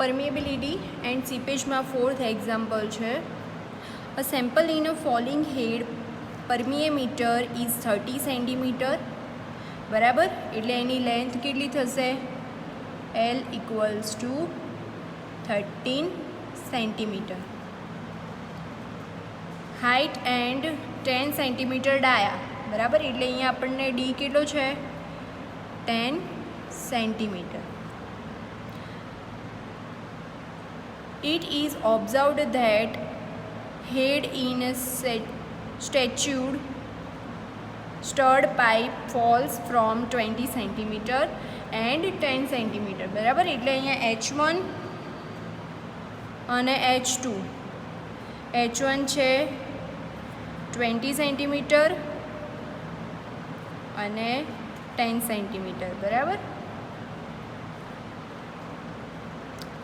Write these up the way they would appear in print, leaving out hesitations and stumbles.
permeability and seepage માં fourth example છે. A sample in a falling head permeameter is 30 cm. બરાબર, એટલે એની length કેટલી થશે? L equals to 13 cm. Height and 10 cm ડાયા. બરાબર, એટલે અહીંયા આપણને ડી કેટલો છે? 10 cm. It is observed that head in a statute stirred pipe falls from 20 cm and 10 cm. બરાબર, એટલે અહીંયા H1 અને H2. H1 છે 20 cm અને 10 cm. બરાબર,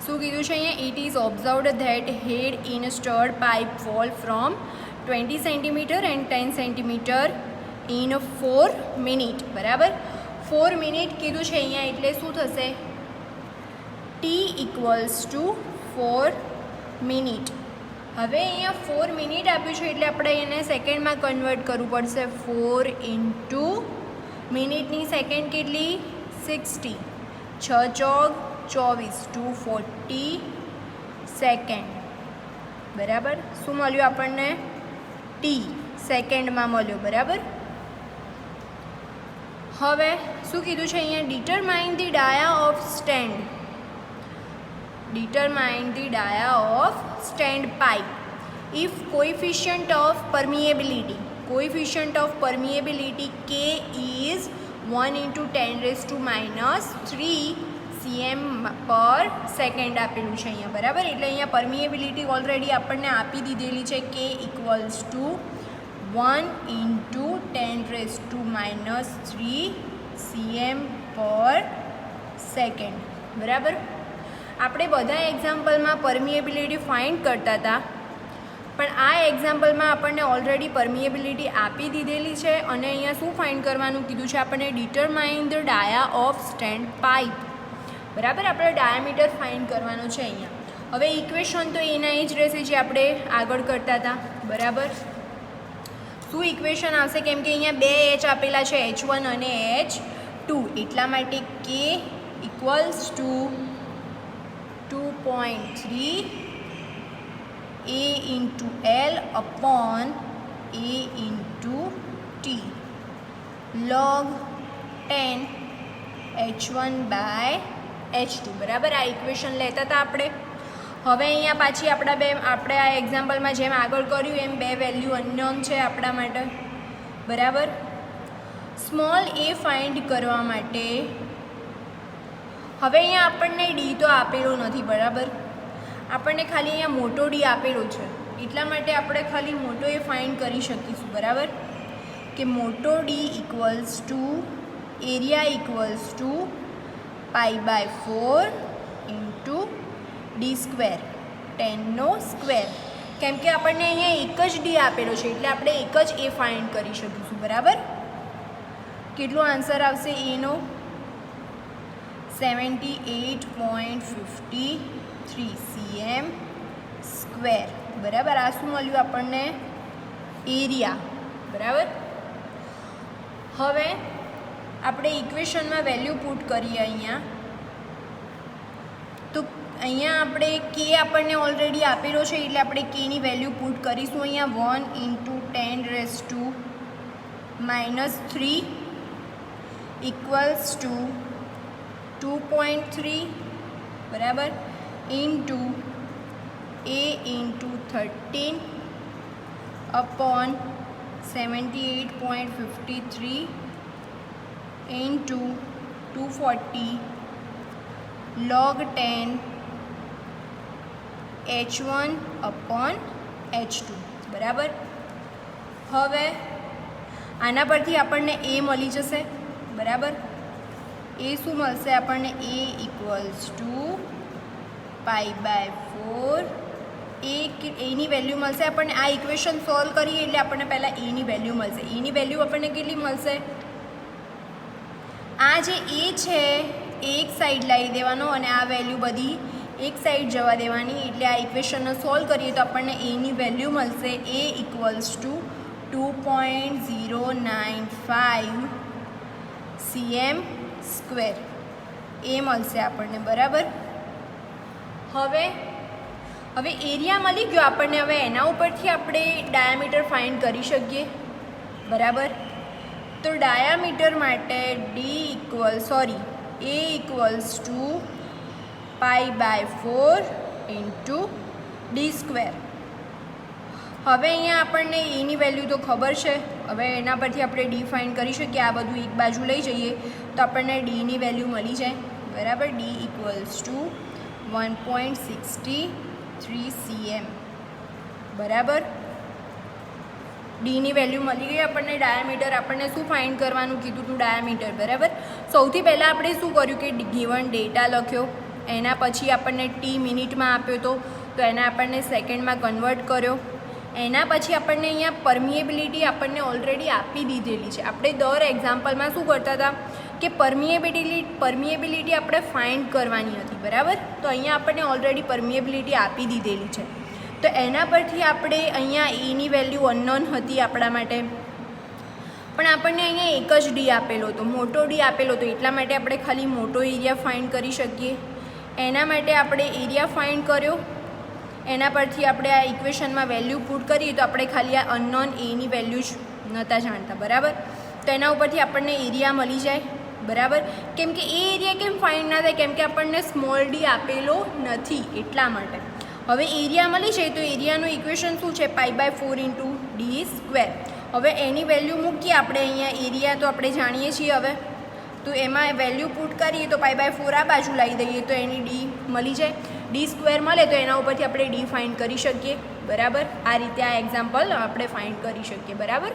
શું કીધું છે અહીંયા? It is observed that head in standpipe fall from 20 cm and 10 cm in 4 minute. બરાબર, 4 મિનિટ કીધું છે અહીંયા, એટલે શું થશે? T equals to 4 minute. હવે અહીંયા 4 મિનિટ આપ્યું છે એટલે આપણે એને સેકન્ડમાં કન્વર્ટ કરવું પડશે. 4 ઇન્ટુ મિનિટની સેકન્ડ કેટલી? 60. 6 ચોક 24, 240 સેકન્ડ. બરાબર, શું મળ્યું આપણને? ટી સેકન્ડમાં મળ્યો. બરાબર, હવે શું કીધું છે અહીંયા? Determine the Daya of stand. Determine the dia of stand pipe if coefficient of permeability K is 1 into 10 raised to minus 3 cm per second આપેલું છે અહીંયા. બરાબર, એટલે અહીંયા permeability ઓલરેડી આપણને આપી દીધેલી છે. K equals to 1 into 10 raised to minus 3 cm per second. બરાબર, આપણે બધા એક્ઝામ્પલમાં પરમિએબિલિટી ફાઇન્ડ કરતા હતા, પણ આ એક્ઝામ્પલમાં આપણને ઓલરેડી પરમિએબિલિટી આપી દીધેલી છે અને અહીંયા શું ફાઇન્ડ કરવાનું કીધું છે? આપણને determine the Daya of stand pipe. બરાબર, આપણે ડાયામીટર ફાઇન્ડ કરવાનું છે અહીંયા. હવે ઇક્વેશન તો એના જ રહેશે જે આપણે આગળ કરતા હતા. બરાબર, શું ઇક્વેશન આવશે? કેમ કે અહીંયા 2 H આપેલા છે, H1 અને H2, એટલા માટે K equals to 2.3 A into L upon A into T log 10 H1 by H2. બરાબર, આ ઇક્વેશન લેતા હતા આપણે. હવે અહીંયા પાછી આપણે આ એક્ઝામ્પલમાં જેમ આગળ કર્યું એમ 2 વેલ્યુ અનનોન છે આપણા માટે. બરાબર, સ્મોલ એ ફાઇન્ડ કરવા માટે હવે અહીંયા આપણને ડી તો આપેલો નથી. બરાબર, આપણને ખાલી અહીંયા મોટો ડી આપેલો છે, એટલા માટે આપણે ખાલી મોટો એ ફાઇન્ડ કરી શકીશું. બરાબર, કે મોટો D equals to area equals to pi by 4 into D square, 10નો સ્ક્વેર. કેમ કે આપણને અહીંયા એક જ ડી આપેલો છે એટલે આપણે એક જ એ ફાઇન્ડ કરી શકીશું. બરાબર, કેટલો આન્સર આવશે એનો? 78.53 cm સ્ક્વેર. બરાબર, આ શું મળ્યું આપણને? એરિયા. બરાબર, હવે આપણે ઇક્વેશનમાં વેલ્યુ પુટ કરીએ અહીંયા. તો અહીંયા આપણે કે આપણને ઓલરેડી આપેલો છે એટલે આપણે કેની વેલ્યુ પુટ કરીશું અહીંયા. 1 into 10 raised to minus 3 equals to 2.3. બરાબર, into A into 13 upon 78.53 into 240 log 10 H1 upon H2. બરાબર, હવે આના પરથી આપણને A મળી જશે. બરાબર, એ શું મળશે આપણને? A equals to pi by 4. એની વેલ્યુ મળશે આપણને. આ ઇક્વેશન સોલ્વ કરીએ એટલે આપણને પહેલાં એની વેલ્યુ મળશે. એની વેલ્યુ આપણને કેટલી મળશે? આ જે એ છે એક સાઈડ લાવી દેવાનો અને આ વેલ્યુ બધી એક સાઈડ જવા દેવાની, એટલે આ ઇક્વેશનને સોલ્વ કરીએ તો આપણને એની વેલ્યુ મળશે a equals to 2.095 cm square એ મળશે આપણને, બરાબર. હવે એરિયા મળી ગયો આપણને. હવે એના ઉપરથી આપણે ડાયામીટર ફાઇન્ડ કરી શકીએ, બરાબર. તો ડાયામીટર માટે a equals to π/4 into d square. હવે અહીંયા આપણને એની વેલ્યુ તો ખબર છે, હવે એના પરથી આપણે ડી ફાઇન્ડ કરી શકીએ. આ બધું એક બાજુ લઈ જઈએ તો આપણને ડીની વેલ્યુ મળી જાય, બરાબર. ડી ઇક્વલ્સ ટુ 1.63 cm, બરાબર. ડીની વેલ્યુ મળી ગઈ આપણને. ડાયામીટર આપણને શું ફાઇન્ડ કરવાનું કીધું હતું? ડાયામીટર, બરાબર. સૌથી પહેલાં આપણે શું કર્યું કે ગિવન ડેટા લખ્યો, એના પછી આપણને ટી મિનિટમાં આપ્યો હતો, તો એને આપણને સેકન્ડમાં કન્વર્ટ કર્યો. એના પછી આપણને અહીંયા પરમિએબિલિટી આપણને ઓલરેડી આપી દીધેલી છે. આપણે દર એક્ઝામ્પલમાં શું કરતા હતા કે પરમિએબિલિટી આપણે ફાઇન્ડ કરવાની હતી, બરાબર. તો અહીંયા આપણને ઓલરેડી પરમિએબિલિટી આપી દીધેલી છે. તો એના પરથી આપણે અહીંયા એની વેલ્યુ અનનોન હતી આપણા માટે, પણ આપણને અહીંયા એક જ ડી આપેલો હતો, મોટો ડી આપેલો હતો, એટલા માટે આપણે ખાલી મોટો એરિયા ફાઇન્ડ કરી શકીએ. એના માટે આપણે એરિયા ફાઇન્ડ કર્યો. એના પરથી આપણે આ ઇક્વેશનમાં વેલ્યુ પુટ કરીએ તો આપણે ખાલી આ અનનોન એની વેલ્યુ જ નહોતા જાણતા, બરાબર. તો એના ઉપરથી આપણને એરિયા મળી જાય, બરાબર. કેમ કે એ એરિયા કેમ ફાઇન્ડ ના થાય? કેમ કે આપણને સ્મોલ ડી આપેલો નથી, એટલા માટે. હવે એરિયા મળી જાય તો એરિયાનું ઇક્વેશન શું છે? π/4 ઇન્ટુ ડી સ્ક્વેર. હવે એની વેલ્યુ મૂકીએ આપણે અહીંયા. એરિયા તો આપણે જાણીએ છીએ હવે, તો એમાં વેલ્યુ પુટ કરીએ તો π/4 આ બાજુ લાવી દઈએ તો એની ડી મળી જાય. ડી સ્ક્વેર મળે તો એના ઉપરથી આપણે ડી ફાઇન્ડ કરી શકીએ, બરાબર. આ રીતે આ એક્ઝામ્પલ આપણે ફાઇન્ડ કરી શકીએ, બરાબર.